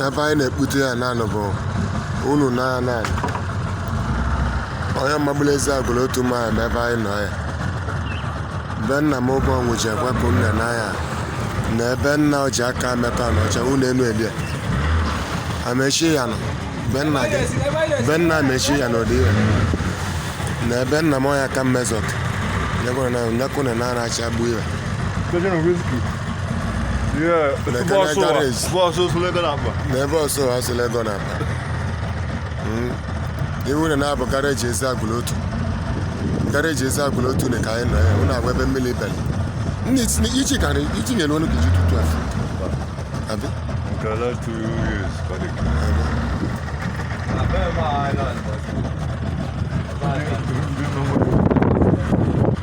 ebe anyị na-ekpute ya naanị bụ unu naanị onye magbula ezi agụrụ otu mahadum ebe anyị nọ ya be nna m oge ọnwụ ji ekwepụ nne n'anya na ebe nna o ji aka emekọ na ọcha unu enu elie amechi ya nọ be nna amechi ya na ụdị ya na ebe nna m onye aka mmezọt nyekwuna na anachi agbụ iwe n'ebe ọsọ asụla ego na akpa iwu na-abụ gareji ezi agụlotu na ka anyị nọ ya ụnụ agwa ebe mmiri bel itinyere ọnụ gị tutu afọ abi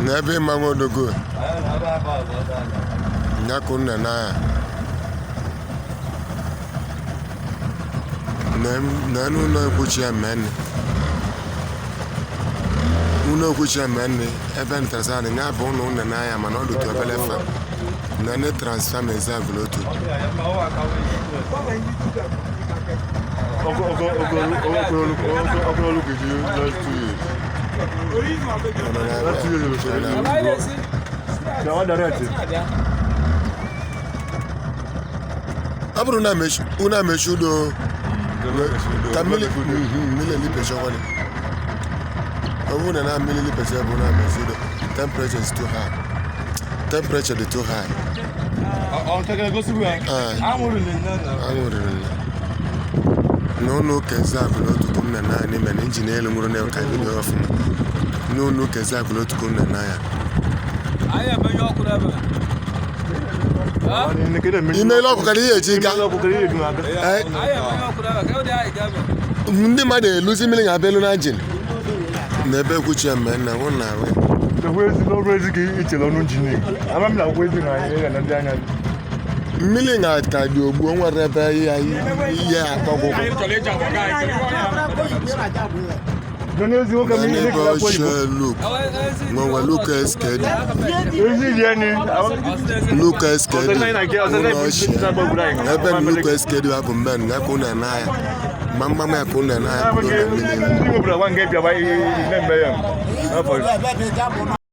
n'ebe ịmanwụ odogo nyakụ nna n'anya na n'ụlọ ekwuchi ya menne ụlọ ekwuchi ya menne ebe ntasani ya bụ ụlọ nne n'anya mana ọ dụtụ obele fa na ne transfer mezi agụlotu ọ bụrụ na unu amechi udo ka mmiri lipechakwani ọ bụrụ na mmiri lipecha bụ na amechi udo temperature is too high temperature dị too high anwụrụ n'ụlọ ụka ezi agụlotu ka nna na n'ime na injin elu nwụrụ na ka ebido ọfụma n'ụlọ ụka ezi agụlotu ka nna na ya imeela ọkụ karịa ihe eji ga ndị mmadụ eluzi mmiri ga-abịa elu na injin na ebe ekwuchi ya mgbe nna nwụ na ahụ mmiri ga-aka dị ogbuo nwere ebe ihe akpọgwụgwụ Luka Eskedi ebe Luka Eskedi bụ mgbe nga ka ụnụ na ya mama ya ka ụnụ na ya